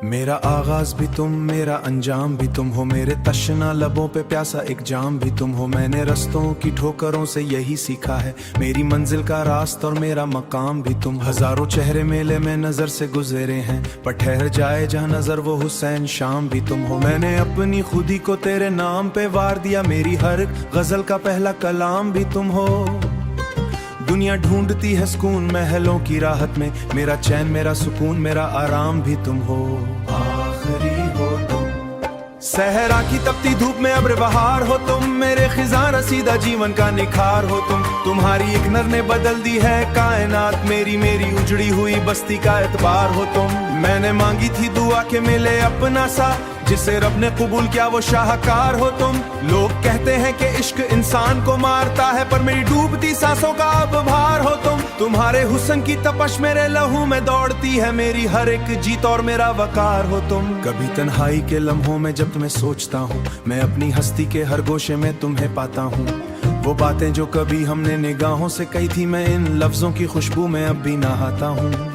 मेरा आगाज भी तुम, मेरा अंजाम भी तुम हो, मेरे तशना लबों पे प्यासा एक जाम भी तुम हो। मैंने रस्तों की ठोकरों से यही सीखा है, मेरी मंजिल का रास्ता और मेरा मकाम भी तुम। हजारों चेहरे मेले में नजर से गुजरे हैं, पर ठहर जाए जहाँ नजर वो हुसैन शाम भी तुम हो। मैंने अपनी खुदी को तेरे नाम पे वार दिया, मेरी हर गजल का पहला कलाम भी तुम हो। दुनिया ढूंढती है सुकून महलों की राहत में, मेरा चैन मेरा सुकून मेरा आराम भी तुम हो। आखिरी हो तुम, सहरा की तपती धूप में अब्र बहार हो तुम, मेरे खिज़ां रसीदा जीवन का निखार हो तुम। तुम्हारी एक नर ने बदल दी है कायनात, मेरी उजड़ी हुई बस्ती का एतबार हो तुम। मैंने मांगी थी दुआ के मिले अपना सा, जिसे रब ने कबूल किया वो शाहकार हो तुम। लोग कहते हैं कि इश्क इंसान को मारता है, पर मेरी डूबती सांसों का अब भार हो तुम। तुम्हारे हुस्न की तपश मेरे लहू में दौड़ती है, मेरी हर एक जीत और मेरा वकार हो तुम। कभी तन्हाई के लम्हों में जब तुम्हें सोचता हूँ, मैं अपनी हस्ती के हर गोशे में तुम्हें पाता हूँ। वो बातें जो कभी हमने निगाहों से कही थी, मैं इन लफ्जों की खुशबू में अब भी नहाता हूँ।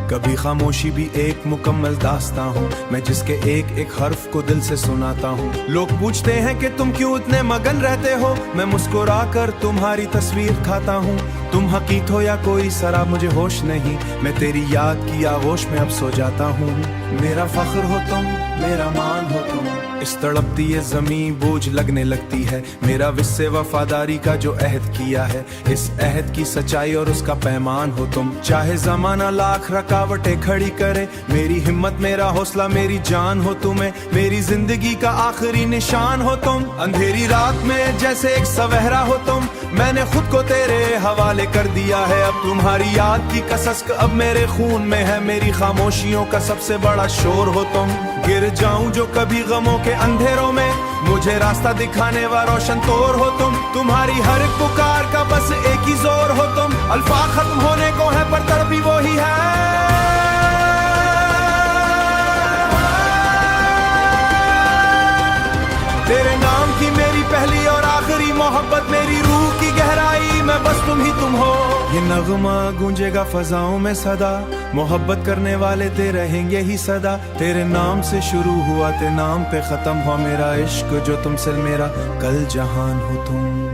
कभी खामोशी भी एक मुकम्मल दास्तां हूँ, मैं जिसके एक एक हर्फ को दिल से सुनाता हूँ। लोग पूछते हैं कि तुम क्यों इतने मगन रहते हो, मैं मुस्कुरा कर तुम्हारी तस्वीर खाता हूँ। तुम हकीकत हो या कोई शराब मुझे होश नहीं, मैं तेरी याद की आगोश में अब सो जाता हूँ। मेरा फख्र हो तुम, मेरा मान हो तुम, इस तड़पती ये जमीन बोझ लगने लगती है। मेरा विस्से वफादारी का जो अहद किया है, इस अहद की सच्चाई और उसका पैमान हो तुम। चाहे जमाना लाख रुकावटें खड़ी करे, मेरी हिम्मत मेरा हौसला मेरी जान हो तुम्हें। मेरी जिंदगी का आखिरी निशान हो तुम, अंधेरी रात में जैसे एक सवहरा हो तुम। मैंने खुद को तेरे हवाले कर दिया है, अब तुम्हारी याद की कसस अब मेरे खून में है। मेरी खामोशियों का सबसे बड़ा शोर हो तुम, गिर जाऊं जो कभी गमों के अंधेरों में, मुझे रास्ता दिखाने वाला रोशन तोर हो तुम। तुम्हारी हर एक पुकार का बस एक ही जोर हो तुम, अल्फाज खत्म होने को है पर तड़पी वो ही है। तेरे नाम की मेरी पहली और आखिरी मोहब्बत, मेरी रूह की गहराई में बस तुम ही तुम हो। ये नगमा गूंजेगा फजाओं में सदा, मोहब्बत करने वाले ते रहेंगे ही सदा। तेरे नाम से शुरू हुआ ते नाम पे खत्म हुआ मेरा इश्क, जो तुमसे मेरा कल जहान हो तुम।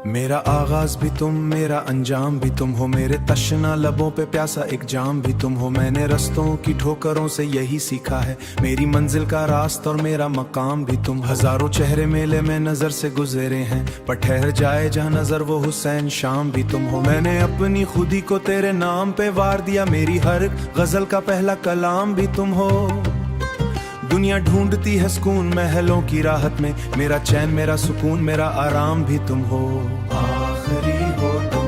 मेरा आगाज भी तुम, मेरा अंजाम भी तुम हो, मेरे तशना लबों पे प्यासा एक जाम भी तुम हो। मैंने रस्तों की ठोकरों से यही सीखा है, मेरी मंजिल का रास्ता और मेरा मकाम भी तुम। हजारों चेहरे मेले में नजर से गुजरे हैं, पर ठहर जाए जहाँ नजर वो हुसैन शाम भी तुम हो। मैंने अपनी खुदी को तेरे नाम पे वार दिया, मेरी हर गजल का पहला कलाम भी तुम हो। दुनिया ढूंढती है सुकून महलों की राहत में, मेरा चैन मेरा सुकून मेरा आराम भी तुम हो। आखिरी हो तुम,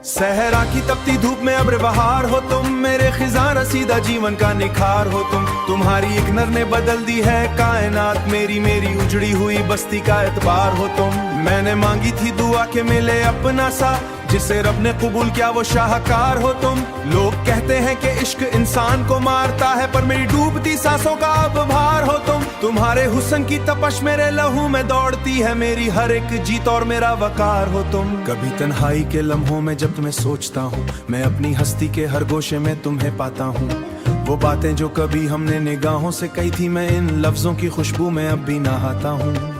सहरा की तपती धूप में अब्र बहार हो तुम, मेरे खिज़ां रसीदा जीवन का निखार हो तुम। तुम्हारी एक नर ने बदल दी है कायनात, मेरी उजड़ी हुई बस्ती का एतबार हो तुम। मैंने मांगी थी दुआ के मिले अपना सा, जिसे रब ने कबूल किया वो शाहकार हो तुम। लोग कहते हैं कि इश्क इंसान को मारता है, पर मेरी डूबती सांसों का अब भार हो तुम। तुम्हारे हुस्न की तपश मेरे लहू में दौड़ती है, मेरी हर एक जीत और मेरा वकार हो तुम। कभी तन्हाई के लम्हों में जब तुम्हें सोचता हूँ, मैं अपनी हस्ती के हर गोशे में तुम्हें पाता हूँ। वो बातें जो कभी हमने निगाहों से कही थी, मैं इन लफ्जों की खुशबू में अब भी नहाता हूँ।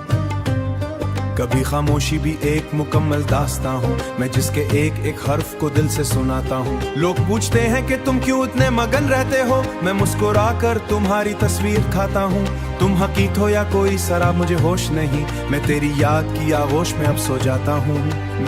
कभी खामोशी भी एक मुकम्मल दास्तां हूँ, मैं जिसके एक एक हर्फ को दिल से सुनाता हूँ। लोग पूछते हैं कि तुम क्यों इतने मगन रहते हो, मैं मुस्कुरा कर तुम्हारी तस्वीर खाता हूँ। तुम हकीकत हो या कोई शराब मुझे होश नहीं, मैं तेरी याद की आगोश में अब सो जाता हूँ।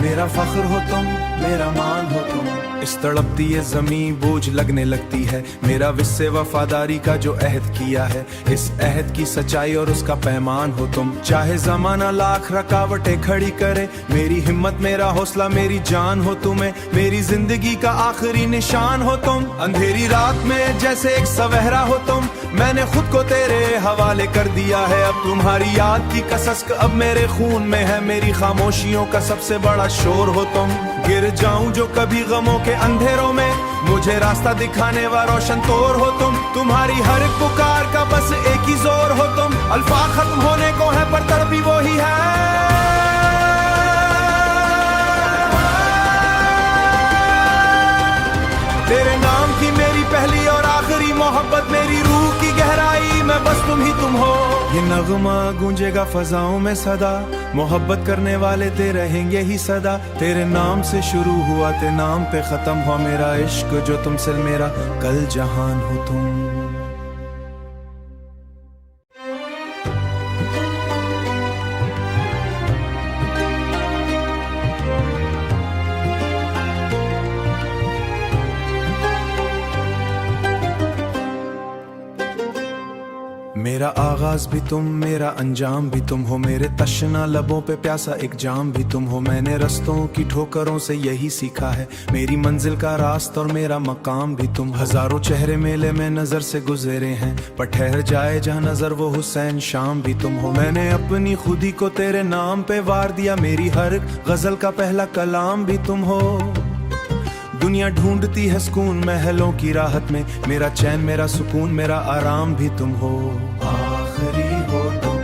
मेरा फख्र हो तुम, मेरा मान हो तुम, इस तड़पती ये ज़मीं बोझ लगने लगती है। मेरा विस्से वफादारी का जो अहद किया है, इस अहद की सच्चाई और उसका पैमान हो तुम। चाहे ज़माना लाख रकावटें खड़ी करे, मेरी हिम्मत मेरा हौसला मेरी जान हो तुम्हें। मेरी जिंदगी का आखिरी निशान हो तुम, अंधेरी रात में जैसे एक सवहरा हो तुम। मैंने खुद को तेरे हवाले कर दिया है, अब तुम्हारी याद की कसक अब मेरे खून में है। मेरी खामोशियों का सबसे बड़ा शोर हो तुम। गिर जाऊं जो कभी गमों के अंधेरों में, मुझे रास्ता दिखाने वाला रोशन तोर हो तुम। तुम्हारी हर एक पुकार का बस एक ही जोर हो तुम। अल्फाज खत्म होने को है पर तड़पी वो ही है। तेरे नाम की मेरी पहली और आखिरी मोहब्बत, मेरी रूह की गहराई में बस तुम ही तुम हो। ये नगमा गूंजेगा फजाओं में सदा, मोहब्बत करने वाले ते रहेंगे ही सदा। तेरे नाम से शुरू हुआ ते नाम पे खत्म हो मेरा इश्क, जो तुमसे मेरा कल जहान हो तुम। मेरा आगाज भी तुम, मेरा अंजाम भी तुम हो, मेरे तशना लबों पे प्यासा एक जाम भी तुम हो। मैंने रस्तों की ठोकरों से यही सीखा है, मेरी मंजिल का रास्ता और मेरा मकाम भी तुम। हजारों चेहरे मेले में नजर से गुजरे हैं, पर ठहर जाए जहाँ नजर वो हुसैन शाम भी तुम हो। मैंने अपनी खुदी को तेरे नाम पे वार दिया, मेरी हर गजल का पहला कलाम भी तुम हो। दुनिया ढूंढती है सुकून महलों की राहत में, मेरा चैन मेरा सुकून मेरा आराम भी तुम हो। आखिरी हो तुम,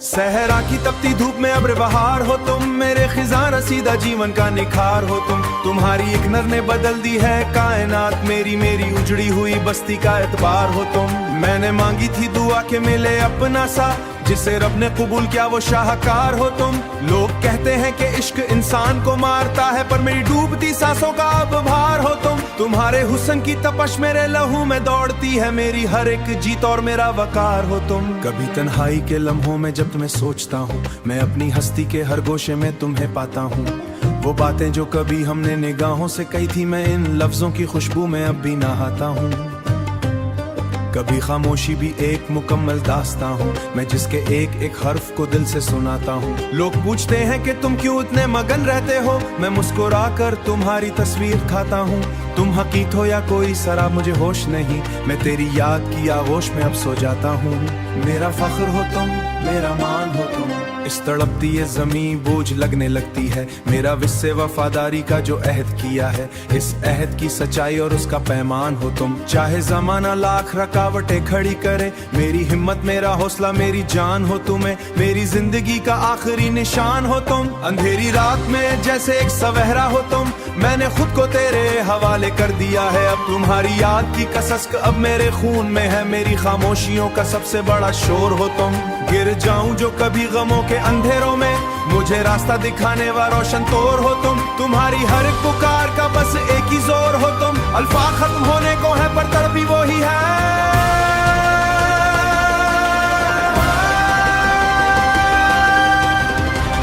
सहरा की तपती धूप में अब्र बहार हो तुम। मेरे खिजां रसीदा जीवन का निखार हो तुम। तुम्हारी एक नर ने बदल दी है कायनात मेरी, मेरी उजड़ी हुई बस्ती का एतबार हो तुम। मैंने मांगी थी दुआ के मिले अपना सा, जिसे रब ने कबूल किया वो शाहकार हो तुम। लोग कहते हैं कि इश्क इंसान को मारता है, पर मेरी डूबती सांसों का अब भार हो तुम। तुम्हारे हुस्न की तपश मेरे लहू में दौड़ती है, मेरी हर एक जीत और मेरा वकार हो तुम। कभी तन्हाई के लम्हों में जब तुम्हें सोचता हूँ, मैं अपनी हस्ती के हर गोशे में तुम्हें पाता हूँ। वो बातें जो कभी हमने निगाहों से कही थी, मैं इन लफ्जों की खुशबू में अब भी नहाता हूँ। कभी खामोशी भी एक मुकम्मल दास्ता हूँ, मैं जिसके एक एक हर्फ को दिल से सुनाता हूँ। लोग पूछते हैं कि तुम क्यों इतने मगन रहते हो, मैं मुस्कुरा कर तुम्हारी तस्वीर खाता हूँ। तुम हकीकत हो या कोई शराब मुझे होश नहीं, मैं तेरी याद की आगोश में अब सो जाता हूँ। मेरा फख्र हो तुम, मेरा मान हो तुम, इस तड़पती ये ज़मीं बोझ लगने लगती है। मेरा विस्से वफादारी का जो अहद किया है, इस अहद की सच्चाई और उसका पैमान हो तुम। चाहे ज़माना लाख रकावटें खड़ी करे, मेरी हिम्मत मेरा हौसला मेरी जान हो तुम्हें। मेरी जिंदगी का आखिरी निशान हो तुम, अंधेरी रात में जैसे एक सवहरा हो तुम। मैंने खुद को तेरे हवाले कर दिया है, अब तुम्हारी याद की कसक अब मेरे खून में है। मेरी खामोशियों का सबसे बड़ा शोर हो तुम। गिर जाऊं जो कभी गमों के अंधेरों में, मुझे रास्ता दिखाने वाला रोशन तोर हो तुम। तुम्हारी हर एक पुकार का बस एक ही जोर हो तुम। अल्फाज खत्म होने को है पर तड़पी वो ही है।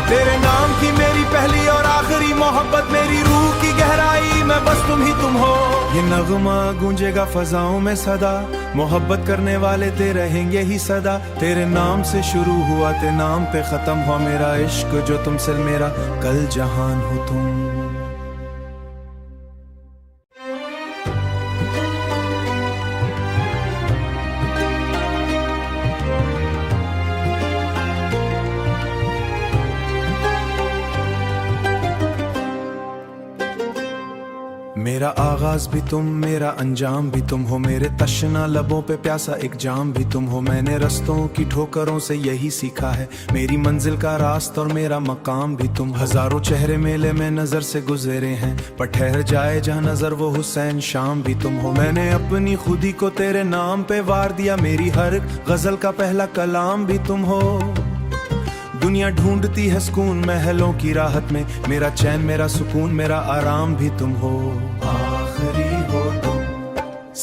तेरे नाम की मेरी पहली और आखिरी मोहब्बत, मेरी रूह की गहराई में बस तुम ही तुम हो। ये नगमा गूंजेगा फजाओं में सदा, मोहब्बत करने वाले ते रहेंगे ही सदा। तेरे नाम से शुरू हुआ ते नाम पे खत्म हो मेरा इश्क, जो तुमसे मेरा कल जहान हो तुम। मेरा आगाज भी तुम, मेरा अंजाम भी तुम हो, मेरे तशना लबों पे प्यासा एक जाम भी तुम हो। मैंने रस्तों की ठोकरों से यही सीखा है, मेरी मंजिल का रास्ता और मेरा मकाम भी तुम। हजारों चेहरे मेले में नजर से गुजरे हैं, पर ठहर जाए जहाँ नजर वो हुसैन शाम भी तुम हो। मैंने अपनी खुदी को तेरे नाम पे वार दिया, मेरी हर गजल का पहला कलाम भी तुम हो। दुनिया ढूंढती है सुकून महलों की राहत में, मेरा चैन मेरा सुकून मेरा आराम भी तुम हो। आखिरी हो तुम,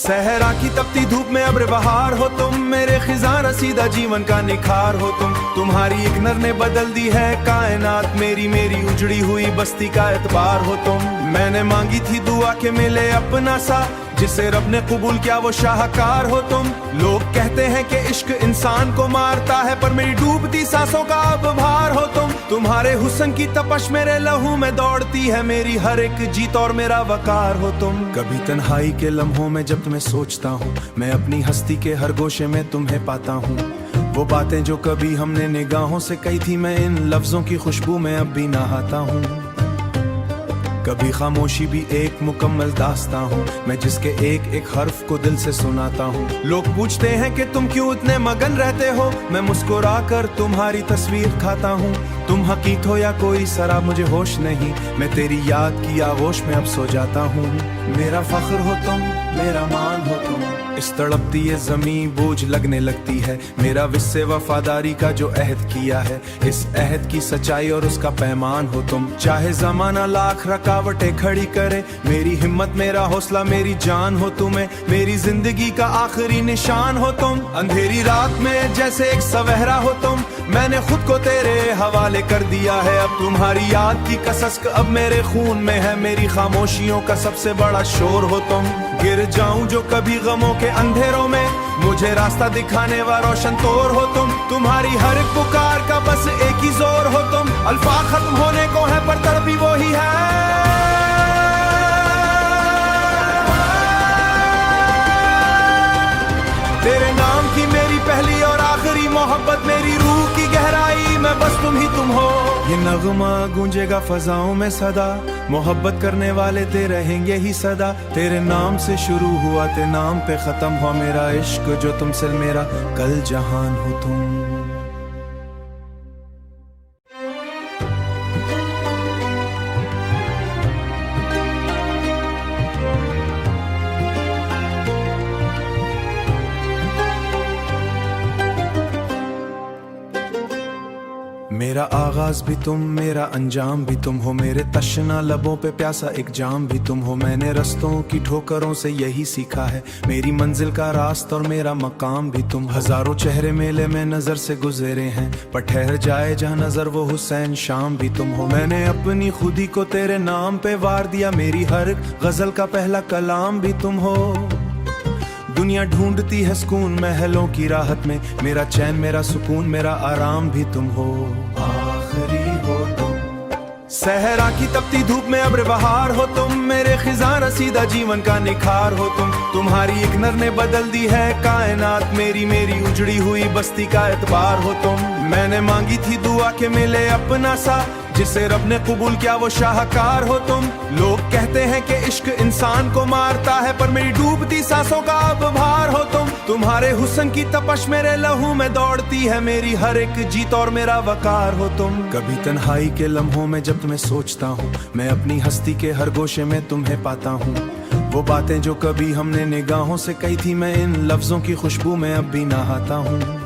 सहरा की तपती धूप में अब्र बहार हो तुम, मेरे खिज़ां रसीदा जीवन का निखार हो तुम। तुम्हारी एक नज़र ने बदल दी है कायनात मेरी, मेरी उजड़ी हुई बस्ती का एतबार हो तुम। मैंने मांगी थी दुआ के मिले अपना सा, जिसे रब ने कबूल किया वो शाहकार हो तुम। लोग कहते हैं कि इश्क इंसान को मारता है, पर मेरी डूबती सांसों का अब भार हो तुम। तुम्हारे हुस्न की तपश मेरे लहू में दौड़ती है, मेरी हर एक जीत और मेरा वकार हो तुम। कभी तन्हाई के लम्हों में जब तुम्हें सोचता हूँ, मैं अपनी हस्ती के हर गोशे में तुम्हें पाता हूँ। वो बातें जो कभी हमने निगाहों से कही थी, मैं इन लफ्जों की खुशबू में अब भी नहाता हूँ। कभी खामोशी भी एक मुकम्मल दास्तां हूँ, मैं जिसके एक एक हर्फ को दिल से सुनाता हूँ। लोग पूछते हैं कि तुम क्यों इतने मगन रहते हो, मैं मुस्कुरा कर तुम्हारी तस्वीर खाता हूँ। तुम हकीकत हो या कोई शराब मुझे होश नहीं, मैं तेरी याद की आगोश में अब सो जाता हूँ। मेरा फख्र हो तुम, मेरा मान हो तुम, इस तड़पती ये ज़मीं बोझ लगने लगती है। मेरा विस्से वफादारी का जो अहद किया है, इस अहद की सच्चाई और उसका पैमान हो तुम। चाहे ज़माना लाख रुकावटें खड़ी करे, मेरी हिम्मत मेरा हौसला मेरी जान हो तुम्हें। मेरी जिंदगी का आखिरी निशान हो तुम, अंधेरी रात में जैसे एक सवहरा हो तुम। मैंने खुद को तेरे हवाले कर दिया है, अब तुम्हारी याद की कसक अब मेरे खून में है। मेरी खामोशियों का सबसे बड़ा शोर हो तुम। गिर जाऊं जो कभी गमों के अंधेरों में, मुझे रास्ता दिखाने वाला रोशन तोर हो तुम। तुम्हारी हर एक पुकार का बस एक ही जोर हो तुम। अल्फाज खत्म होने को है पर तड़पी वो ही है। तेरे नाम की मेरी पहली और आखिरी मोहब्बत, मेरी रूह की गहराई में बस तुम ही तुम हो। ये नगमा गूंजेगा फजाओं में सदा, मोहब्बत करने वाले ते रहेंगे ही सदा। तेरे नाम से शुरू हुआ ते नाम पे खत्म हुआ मेरा इश्क, जो तुमसे मेरा कल जहान हो तुम। मेरा आगाज भी तुम, मेरा अंजाम भी तुम हो, मेरे तशना लबों पे प्यासा एक जाम भी तुम हो। मैंने रस्तों की ठोकरों से यही सीखा है, मेरी मंजिल का रास्ता और मेरा मकाम भी तुम। हजारों चेहरे मेले में नजर से गुजरे हैं, पर ठहर जाए जहाँ नजर वो हुसैन शाम भी तुम हो। मैंने अपनी खुदी को तेरे नाम पे वार दिया, मेरी हर गजल का पहला कलाम भी तुम हो। दुनिया ढूंढती है सुकून महलों की राहत में, मेरा चैन मेरा सुकून मेरा आराम भी तुम हो। आखिरी हो तुम, सहरा की तपती धूप में अब्र बहार हो तुम, मेरे खिज़ां रसीदा जीवन का निखार हो तुम। तुम्हारी एक नज़र ने बदल दी है कायनात मेरी, मेरी उजड़ी हुई बस्ती का एतबार हो तुम। मैंने मांगी थी दुआ के मिले अपना सा, जिसे रब ने कबूल किया वो शाहकार हो तुम। लोग कहते हैं कि इश्क इंसान को मारता है, पर मेरी डूबती सांसों का अब भार हो तुम। तुम्हारे हुस्न की तपश मेरे लहू में दौड़ती है, मेरी हर एक जीत और मेरा वकार हो तुम। कभी तन्हाई के लम्हों में जब तुम्हें सोचता हूँ, मैं अपनी हस्ती के हर गोशे में तुम्हें पाता हूँ। वो बातें जो कभी हमने निगाहों से कही थी, मैं इन लफ्जों की खुशबू में अब भी नहाता हूँ।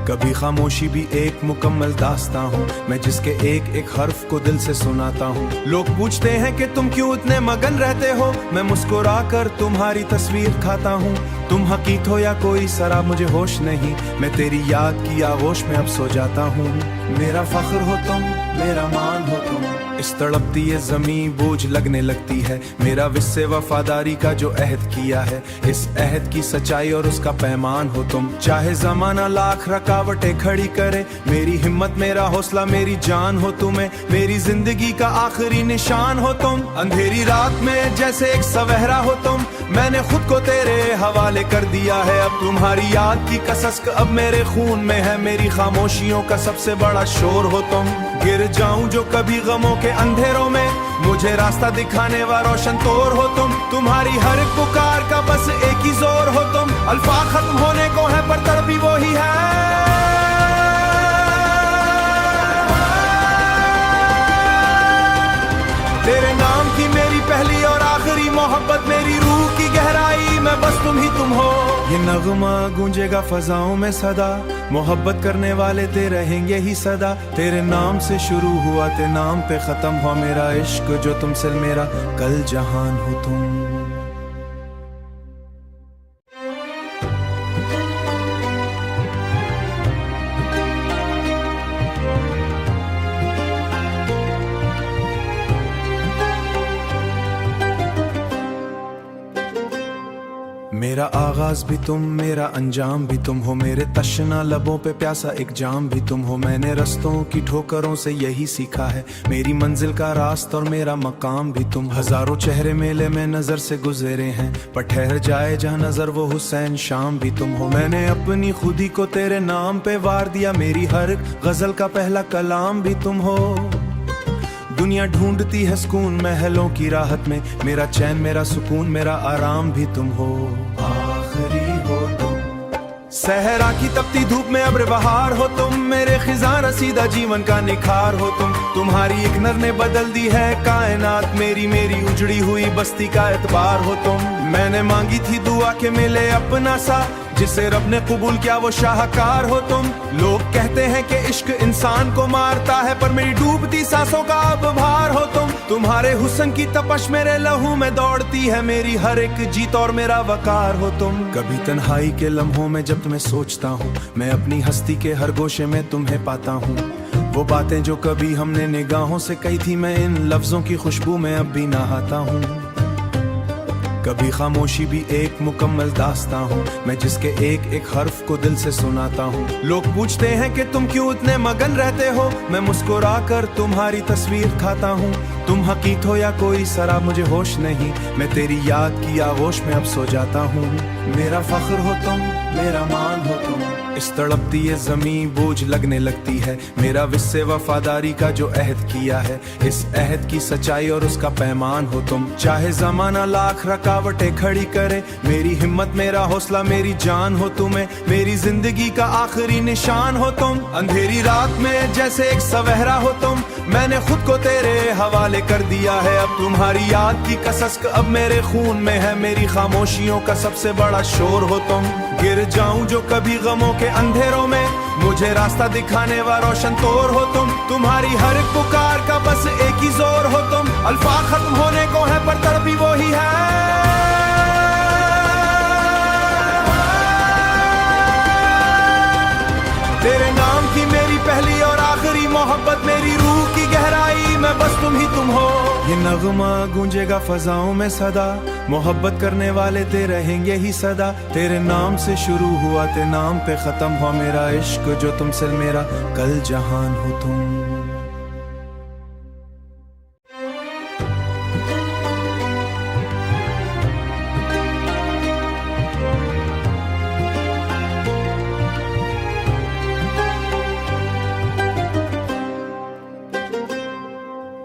कभी खामोशी भी एक मुकम्मल दास्तां हूँ, मैं जिसके एक एक हर्फ को दिल से सुनाता हूँ। लोग पूछते हैं कि तुम क्यों इतने मगन रहते हो, मैं मुस्कुरा कर तुम्हारी तस्वीर खाता हूँ। तुम हकीकत हो या कोई शराब मुझे होश नहीं, मैं तेरी याद की आगोश में अब सो जाता हूँ। मेरा फख्र हो तुम, मेरा मान हो तुम, इस तड़पती ये ज़मीं बोझ लगने लगती है। मेरा विस्से वफादारी का जो अहद किया है, इस अहद की सच्चाई और उसका पैमान हो तुम। चाहे ज़माना लाख रुकावटें खड़ी करे, मेरी हिम्मत मेरा हौसला मेरी जान हो तुम्हें। मेरी जिंदगी का आखिरी निशान हो तुम, अंधेरी रात में जैसे एक सवहरा हो तुम। मैंने खुद को तेरे हवाले कर दिया है, अब तुम्हारी याद की कसक अब मेरे खून में है। मेरी खामोशियों का सबसे बड़ा शोर हो तुम। गिर जाऊं जो कभी गमों के अंधेरों में, मुझे रास्ता दिखाने वाला रोशन तोर हो तुम। तुम्हारी हर एक पुकार का बस एक ही जोर हो तुम। अल्फाज खत्म होने को है पर तड़पी वो ही है। तेरे नाम की मेरी पहली और आखिरी मोहब्बत, मेरी रूह की गहराई में बस तुम ही तुम हो। ये नगमा गूंजेगा फजाओं में सदा, मोहब्बत करने वाले ते रहेंगे ही सदा। तेरे नाम से शुरू हुआ ते नाम पे खत्म हुआ मेरा इश्क, जो तुमसे मेरा कल जहान हो तुम। आगाज भी तुम, मेरा अंजाम भी तुम हो, मेरे तशना लबों पे प्यासा एक जाम भी तुम हो। मैंने रस्तों की ठोकरों से यही सीखा है, मेरी मंजिल का रास्ता और मेरा मकाम भी तुम। हजारों चेहरे मेले में नजर से गुजरे हैं, पर ठहर जाए जहाँ नजर वो हुसैन शाम भी तुम हो। मैंने अपनी खुदी को तेरे नाम पे वार दिया, मेरी हर गजल का पहला कलाम भी तुम हो। दुनिया ढूंढती है सुकून महलों की राहत में, मेरा चैन मेरा सुकून मेरा आराम भी तुम हो। आखिरी हो तुम, सहरा की तपती धूप में अब्र बहार हो तुम, मेरे खिजां रसीदा जीवन का निखार हो तुम। तुम्हारी एक नर ने बदल दी है कायनात, मेरी मेरी उजड़ी हुई बस्ती का एतबार हो तुम। मैंने मांगी थी दुआ के मिले अपना सा, जिसे रब ने कबूल किया वो शाहकार हो तुम। लोग कहते हैं कि इश्क इंसान को मारता है, पर मेरी डूबती सांसों का अब भार हो तुम। तुम्हारे हुस्न की तपश मेरे लहू में दौड़ती है, मेरी हर एक जीत और मेरा वकार हो तुम। कभी तन्हाई के लम्हों में जब तुम्हें सोचता हूँ, मैं अपनी हस्ती के हर गोशे में तुम्हें पाता हूँ। वो बातें जो कभी हमने निगाहों से कही थी, मैं इन लफ्जों की खुशबू में अब भी नहाता हूँ। कभी खामोशी भी एक मुकम्मल दास्तां हूँ, मैं जिसके एक एक हर्फ को दिल से सुनाता हूँ। लोग पूछते हैं कि तुम क्यों इतने मगन रहते हो, मैं मुस्कुरा कर तुम्हारी तस्वीर खाता हूँ। तुम हकीकत हो या कोई शराब मुझे होश नहीं, मैं तेरी याद की आगोश में अब सो जाता हूँ। मेरा फख्र हो तुम, मेरा मान हो तुम, इस तड़पती ये ज़मीं बोझ लगने लगती है। मेरा विस्से वफादारी का जो अहद किया है, इस अहद की सच्चाई और उसका पैमान हो तुम। चाहे ज़माना लाख रुकावटें खड़ी करे, मेरी हिम्मत मेरा हौसला मेरी जान हो तुम्हें। मेरी जिंदगी का आखिरी निशान हो तुम, अंधेरी रात में जैसे एक सवहरा हो तुम। मैंने खुद को तेरे हवाले कर दिया है, अब तुम्हारी याद की कसक अब मेरे खून में है। मेरी खामोशियों का सबसे बड़ा शोर हो तुम, गिर जाऊं जो कभी गमों के अंधेरों में, मुझे रास्ता दिखाने वाला रोशन तोर हो तुम। तुम्हारी हर एक पुकार का बस एक ही जोर हो तुम, अल्फाज खत्म होने को है पर तड़पी वो ही है। तेरे नाम की मेरी पहली और आखिरी मोहब्बत, मेरी रूह की गहराई में बस तुम ही तुम हो। ये नगमा गूंजेगा फजाओं में सदा, मोहब्बत करने वाले ते रहेंगे ही सदा। तेरे नाम से शुरू हुआ ते नाम पे खत्म हुआ मेरा इश्क, जो तुमसे मेरा कल जहान हो तुम।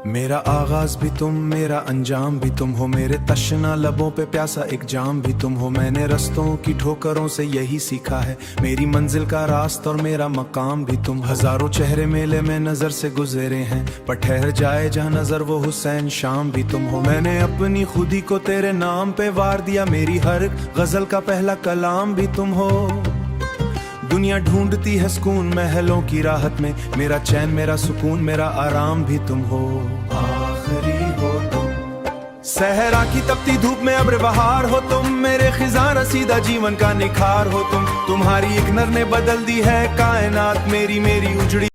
मेरा आगाज भी तुम, मेरा अंजाम भी तुम हो, मेरे तशना लबों पे प्यासा एक जाम भी तुम हो। मैंने रस्तों की ठोकरों से यही सीखा है, मेरी मंजिल का रास्ता और मेरा मकाम भी तुम। हजारों चेहरे मेले में नजर से गुजरे हैं, पर ठहर जाए जहाँ नजर वो हुसैन शाम भी तुम हो। मैंने अपनी खुदी को तेरे नाम पे वार दिया, मेरी हर गजल का पहला कलाम भी तुम हो। दुनिया ढूंढती है सुकून महलों की राहत में, मेरा चैन मेरा सुकून मेरा आराम भी तुम हो। आखिरी हो तुम, सहरा की तपती धूप में अब्र बहार हो तुम, मेरे खिजां रसीदा जीवन का निखार हो तुम। तुम्हारी एक नर ने बदल दी है कायनात, मेरी मेरी उजड़ी